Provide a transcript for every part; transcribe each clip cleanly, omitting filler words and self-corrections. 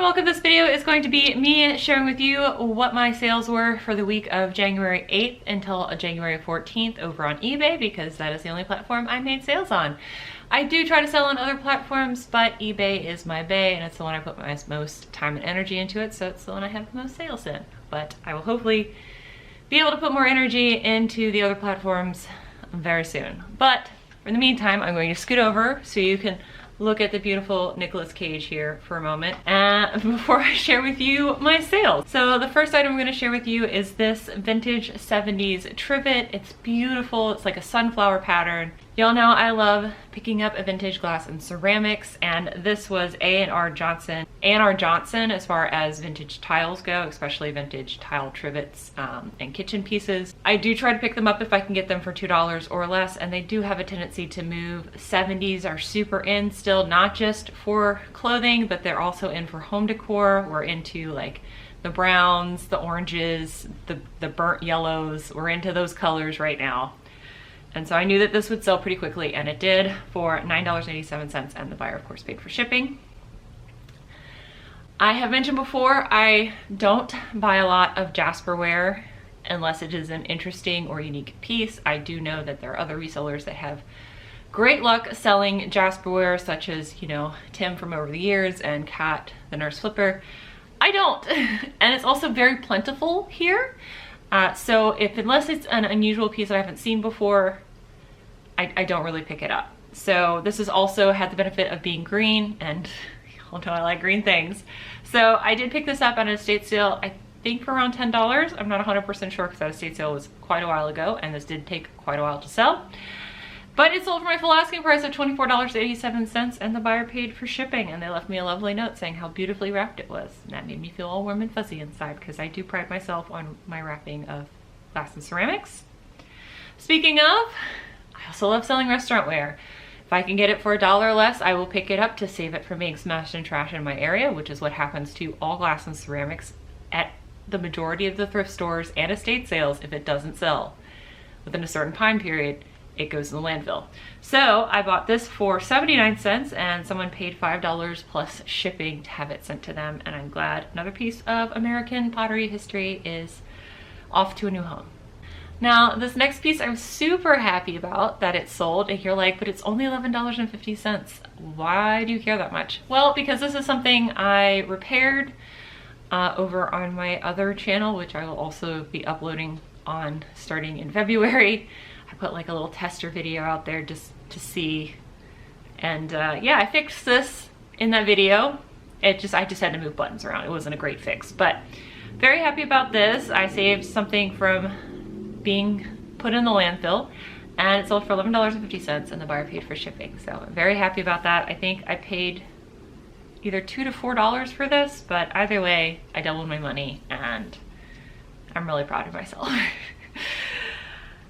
and welcome. This video is going to be me sharing with you what my sales were for the week of January 8th until January 14th over on eBay, because that is the only platform I made sales on. I do try to sell on other platforms, but eBay is my bae and it's the one I put my most time and energy into it, so it's the one I have the most sales in. But I will hopefully be able to put more energy into the other platforms very soon. But in the meantime, I'm going to scoot over so you can look at the beautiful Nicolas Cage here for a moment before I share with you my sales. So the first item I'm going to share with you is this vintage 70s Trivet. It's beautiful. It's like a sunflower pattern. Y'all know I love picking up a vintage glass and ceramics, and this was A&R Johnson as far as vintage tiles go, especially vintage tile trivets and kitchen pieces. I do try to pick them up if I can get them for $2 or less, and they do have a tendency to move. 70s are super in still, not just for clothing, but they're also in for home decor. We're into like the browns, the oranges, the burnt yellows. We're into those colors right now. And so I knew that this would sell pretty quickly, and it did, for $9.87, and the buyer of course paid for shipping. I have mentioned before, I don't buy a lot of Jasperware unless it is an interesting or unique piece. I do know that there are other resellers that have great luck selling Jasperware, such as, you know, Tim from Over the Years and Kat the Nurse Flipper. I don't, and it's also very plentiful here. So unless it's an unusual piece that I haven't seen before, I don't really pick it up. So this has also had the benefit of being green, and y'all know I like green things. So I did pick this up at an estate sale, I think for around $10. I'm not 100% sure because that estate sale was quite a while ago, and this did take quite a while to sell. But it sold for my full asking price of $24.87, and the buyer paid for shipping, and they left me a lovely note saying how beautifully wrapped it was. And that made me feel all warm and fuzzy inside, because I do pride myself on my wrapping of glass and ceramics. Speaking of, I also love selling restaurant ware. If I can get it for $1 or less, I will pick it up to save it from being smashed in trash in my area, which is what happens to all glass and ceramics at the majority of the thrift stores and estate sales. If it doesn't sell within a certain time period, it goes in the landfill. So I bought this for 79 cents, and someone paid $5 plus shipping to have it sent to them, and I'm glad another piece of American pottery history is off to a new home. Now this next piece I'm super happy about that it sold, and you're like, but it's only $11.50. Why do you care that much? Well, because this is something I repaired over on my other channel, which I will also be uploading on starting in February. I put like a little tester video out there just to see, and yeah, I fixed this in that video. I just had to move buttons around. It wasn't a great fix, but very happy about this. I saved something from being put in the landfill, and it sold for $11.50, and the buyer paid for shipping. So I'm very happy about that. I think I paid either $2 to $4 for this, but either way, I doubled my money, and I'm really proud of myself.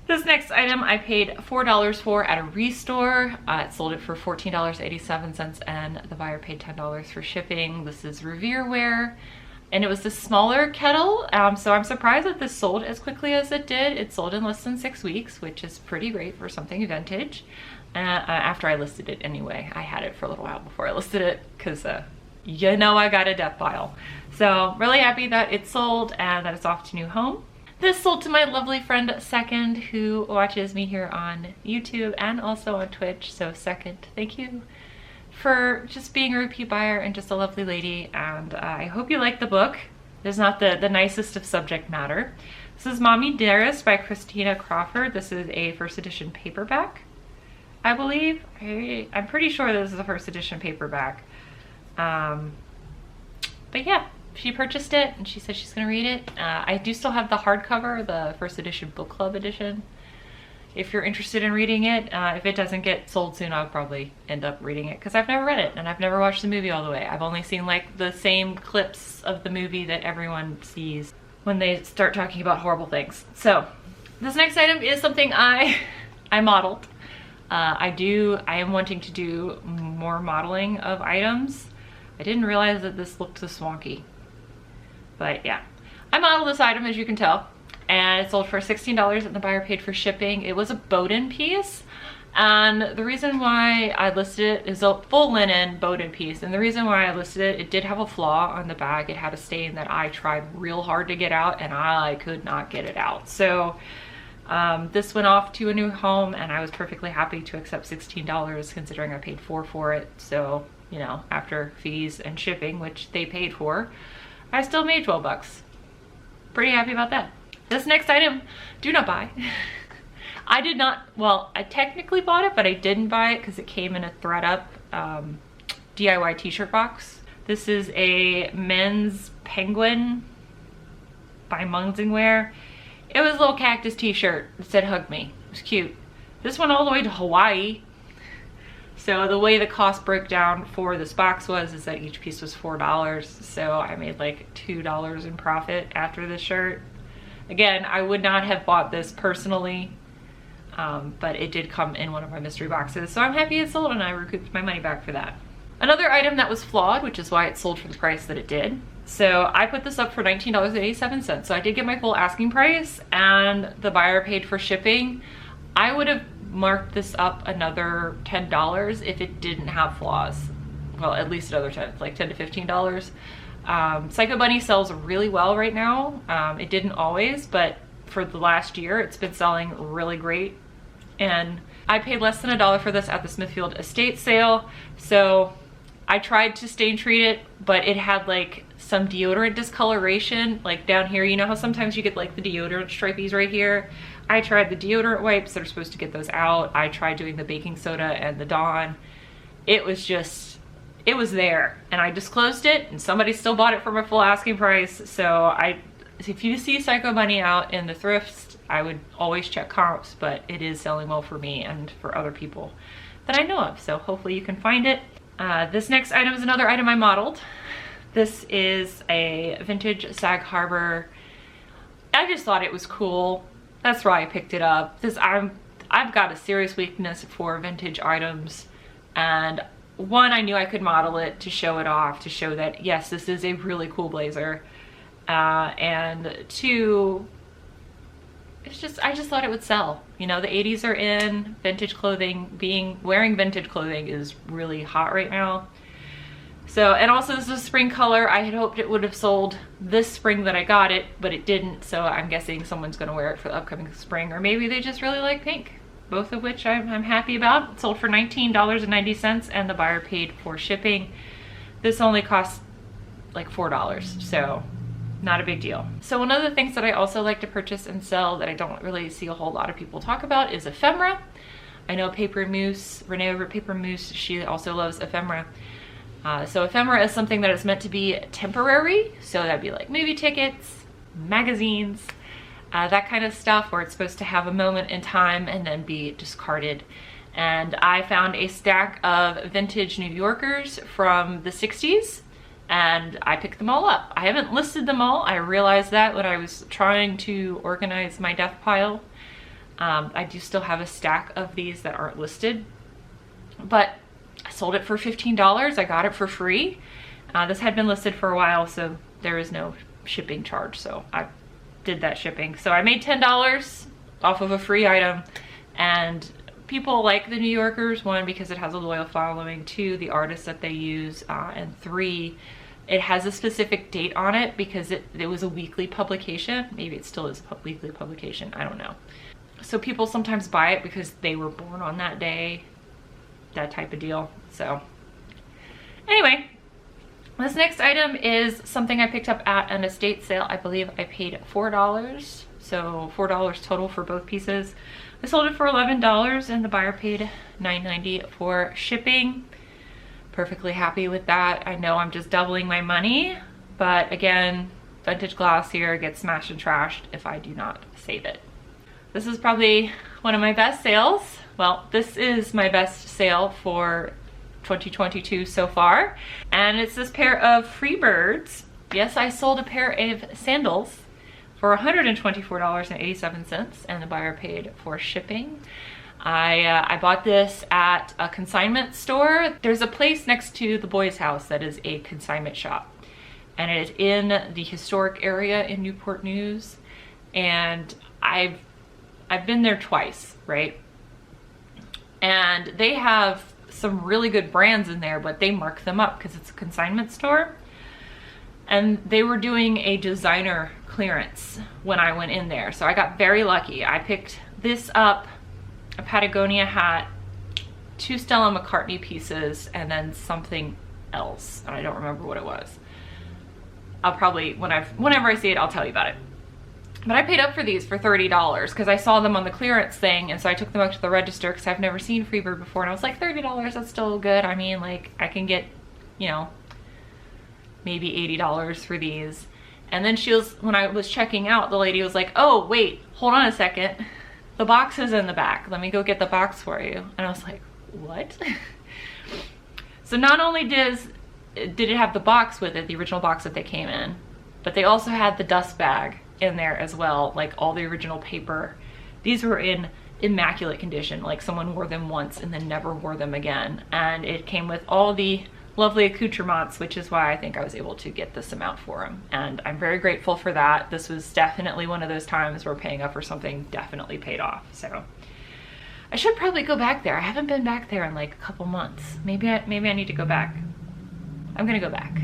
This next item I paid $4 for at a restore. It sold it for $14.87, and the buyer paid $10 for shipping. This is Revereware, and it was the smaller kettle, so I'm surprised that this sold as quickly as it did. It sold in less than 6 weeks, which is pretty great for something vintage. After I listed it anyway. I had it for a little while before I listed it, because you know I got a death pile. So really happy that it sold and that it's off to new home. This sold to my lovely friend Second, who watches me here on YouTube and also on Twitch. So Second, thank you for just being a repeat buyer and just a lovely lady. And I hope you like the book. It's not the nicest of subject matter. This is Mommy Dearest by Christina Crawford. This is a first edition paperback, I believe. I'm pretty sure this is a first edition paperback. But yeah. She purchased it and she said she's gonna read it. I do still have the hardcover, the first edition book club edition. If you're interested in reading it, if it doesn't get sold soon, I'll probably end up reading it, because I've never read it and I've never watched the movie all the way. I've only seen like the same clips of the movie that everyone sees when they start talking about horrible things. So this next item is something I modeled. I am wanting to do more modeling of items. I didn't realize that this looked so swanky. But yeah, I modeled this item, as you can tell, and it sold for $16, and the buyer paid for shipping. It was a Bowden piece, And the reason why I listed it is a full linen bowed-in piece. And the reason why I listed it, it did have a flaw on the bag. It had a stain that I tried real hard to get out and I could not get it out. So this went off to a new home and I was perfectly happy to accept $16 considering I paid $4 for it. So, you know, after fees and shipping, which they paid for, I still made 12 bucks. Pretty happy about that. This next item, do not buy. I did not, well, I technically bought it, but I didn't buy it because it came in a ThredUp DIY t-shirt box. This is a men's penguin by Munsingwear. It was a little cactus t-shirt that said hug me. It was cute. This went all the way to Hawaii. So the way the cost breakdown for this box was is that each piece was $4. So I made like $2 in profit after this shirt. Again, I would not have bought this personally, but it did come in one of my mystery boxes. So I'm happy it sold and I recouped my money back for that. Another item that was flawed, which is why it sold for the price that it did. So I put this up for $19.87. So I did get my full asking price and the buyer paid for shipping. I would have marked this up another $10 if it didn't have flaws. Well, at least another 10, like $10 to $15. Psycho Bunny sells really well right now. It didn't always, but for the last year, it's been selling really great. And I paid less than $1 for this at the Smithfield estate sale. So I tried to stain treat it, but it had like some deodorant discoloration, like down here. You know how sometimes you get like the deodorant stripies right here? I tried the deodorant wipes that are supposed to get those out. I tried doing the baking soda and the Dawn. It was just, it was there. And I disclosed it and somebody still bought it for my full asking price. So if you see Psycho Bunny out in the thrifts, I would always check comps, but it is selling well for me and for other people that I know of. So hopefully you can find it. This next item is another item I modeled. This is a vintage Sag Harbor. I just thought it was cool. That's why I picked it up. I've got a serious weakness for vintage items, and one, I knew I could model it to show it off, to show that yes, this is a really cool blazer, and two, I just thought it would sell. You know, the 80s are in, vintage clothing, wearing vintage clothing is really hot right now. So, and also this is a spring color. I had hoped it would have sold this spring that I got it, but it didn't. So I'm guessing someone's gonna wear it for the upcoming spring, or maybe they just really like pink, both of which I'm happy about. It sold for $19.90 and the buyer paid for shipping. This only cost like $4, so not a big deal. So one of the things that I also like to purchase and sell that I don't really see a whole lot of people talk about is ephemera. I know Paper Moose, Renee over at Paper Moose, she also loves ephemera. So ephemera is something that is meant to be temporary. So that'd be like movie tickets, magazines, that kind of stuff, where it's supposed to have a moment in time and then be discarded. And I found a stack of vintage New Yorkers from the 60s and I picked them all up. I haven't listed them all. I realized that when I was trying to organize my death pile. I do still have a stack of these that aren't listed, but I sold it for $15. I got it for free. This had been listed for a while, so there is no shipping charge. So I did that shipping. So I made $10 off of a free item, and people like the New Yorkers, one, because it has a loyal following, two, the artists that they use, and three, it has a specific date on it because it was a weekly publication. Maybe it still is a weekly publication, I don't know. So people sometimes buy it because they were born on that day, that type of deal. So anyway, this next item is something I picked up at an estate sale. I believe I paid $4, so $4 total for both pieces. I sold it for $11 and the buyer paid $9.90 for shipping. Perfectly happy with that. I know I'm just doubling my money, but again, vintage glass here gets smashed and trashed if I do not save it. This is probably one of my best sales. Well, this is my best sale for 2022 so far. And it's this pair of Freebirds. Yes, I sold a pair of sandals for $124.87 and the buyer paid for shipping. I bought this at a consignment store. There's a place next to the boys' house that is a consignment shop. And it is in the historic area in Newport News. And I've been there twice, right? And they have some really good brands in there, but they mark them up because it's a consignment store. And they were doing a designer clearance when I went in there. So I got very lucky. I picked this up, a Patagonia hat, 2 Stella McCartney pieces, and then something else. And I don't remember what it was. I'll probably, whenever I see it, I'll tell you about it. But I paid up for these for $30 because I saw them on the clearance thing, and so I took them up to the register because I've never seen Freebird before, and I was like, $30, that's still good. I mean, like, I can get, you know, maybe $80 for these. And then when I was checking out, the lady was like, oh, wait, hold on a second. The box is in the back. Let me go get the box for you. And I was like, what? So not only did it have the box with it, the original box that they came in, but they also had the dust bag in there as well, like all the original paper. These were in immaculate condition, like someone wore them once and then never wore them again. And it came with all the lovely accoutrements, which is why I think I was able to get this amount for them. And I'm very grateful for that. This was definitely one of those times where paying up for something definitely paid off. So I should probably go back there. I haven't been back there in like a couple months. Maybe I need to go back. I'm gonna go back.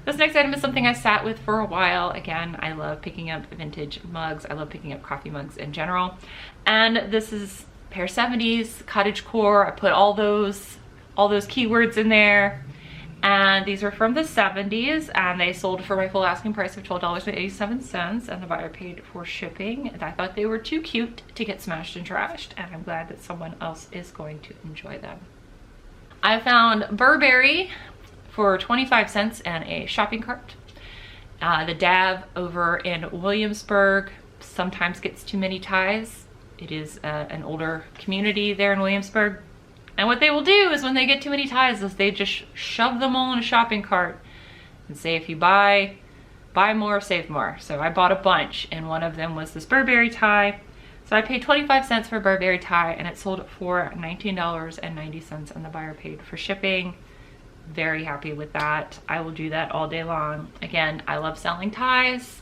This next item is something I sat with for a while. Again, I love picking up vintage mugs. I love picking up coffee mugs in general. And this is pair 70s, cottagecore. I put all those keywords in there. And these are from the 70s, and they sold for my full asking price of $12.87, and the buyer paid for shipping. And I thought they were too cute to get smashed and trashed, and I'm glad that someone else is going to enjoy them. I found Burberry for 25 cents and a shopping cart. The Dav over in Williamsburg sometimes gets too many ties. It is an older community there in Williamsburg. And what they will do is when they get too many ties is they just shove them all in a shopping cart and say, if you buy more, save more. So I bought a bunch, and one of them was this Burberry tie. So I paid 25 cents for a Burberry tie, and it sold for $19.90, and the buyer paid for shipping. Very happy with that. I will do that all day long. Again, I love selling ties.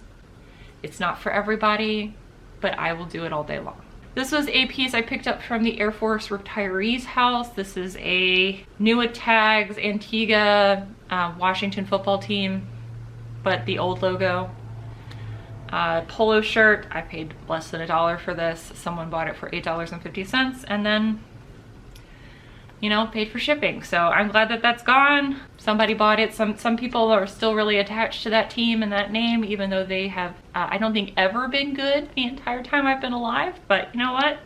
It's not for everybody, but I will do it all day long. This was a piece I picked up from the Air Force Retirees House. This is a Nua Tags Antigua Washington football team, but the old logo. Polo shirt. I paid less than $1 for this. Someone bought it for $8.50, and then, you know, paid for shipping. So I'm glad that that's gone. Somebody bought it. Some people are still really attached to that team and that name, even though they have, I don't think, ever been good the entire time I've been alive. But you know what?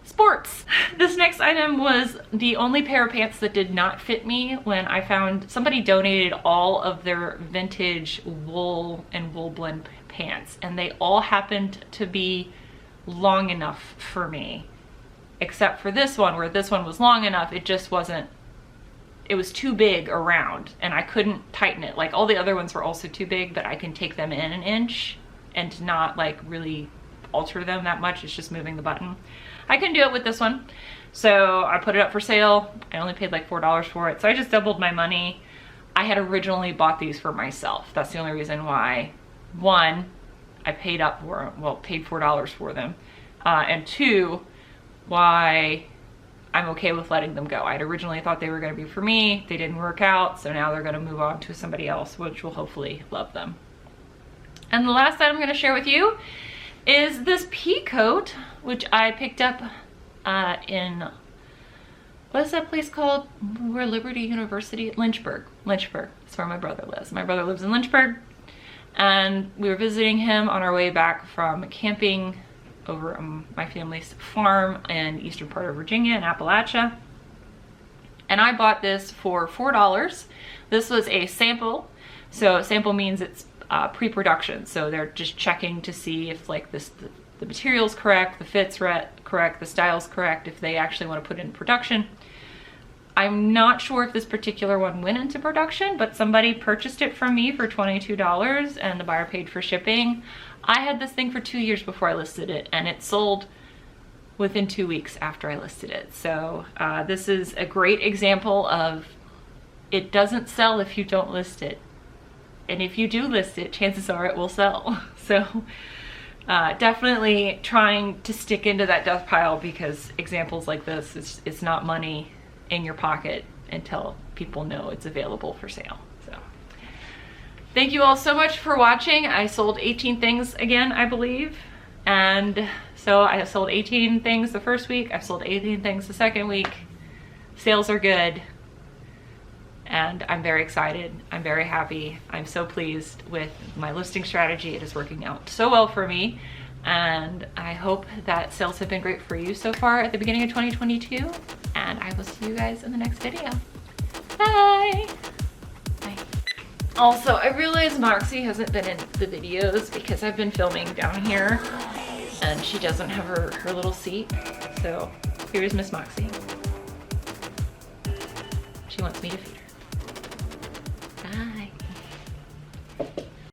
Sports. This next item was the only pair of pants that did not fit me when I found somebody donated all of their vintage wool and wool blend pants, and they all happened to be long enough for me. Except for this one, where this one was long enough, it just wasn't, it was too big around and I couldn't tighten it. Like all the other ones were also too big, but I can take them in an inch and not like really alter them that much. It's just moving the button. I can do it with this one. So I put it up for sale. I only paid like $4 for it. So I just doubled my money. I had originally bought these for myself. That's the only reason why. One, I paid up for, well, paid $4 for them. And two, why I'm okay with letting them go. I'd originally thought they were going to be for me. They didn't work out, so now they're going to move on to somebody else, which will hopefully love them. And the last item I'm going to share with you is this pea coat, which I picked up in, what is that place called? Where Liberty University? Lynchburg. Lynchburg. That's where my brother lives. My brother lives in Lynchburg, and we were visiting him on our way back from camping over my family's farm in eastern part of Virginia in Appalachia. And I bought this for $4. This was a sample. So sample means it's pre-production. So they're just checking to see if like the material's correct, the fit's correct, the style's correct, if they actually want to put it in production. I'm not sure if this particular one went into production, but somebody purchased it from me for $22 and the buyer paid for shipping. I had this thing for 2 years before I listed it, and it sold within 2 weeks after I listed it. So this is a great example of it doesn't sell if you don't list it. And if you do list it, chances are it will sell. So Definitely trying to stick into that death pile, because examples like this, it's not money in your pocket until people know it's available for sale. So thank you all so much for watching. I sold 18 things again, I believe. And so I sold 18 things the first week. I've sold 18 things the second week. Sales are good. And I'm very excited. I'm very happy. I'm so pleased with my listing strategy. It is working out so well for me. And I hope that sales have been great for you so far at the beginning of 2022. And I will see you guys in the next video. Bye. Bye. Also, I realize Moxie hasn't been in the videos because I've been filming down here and she doesn't have her little seat. So here's Miss Moxie. She wants me to feed her.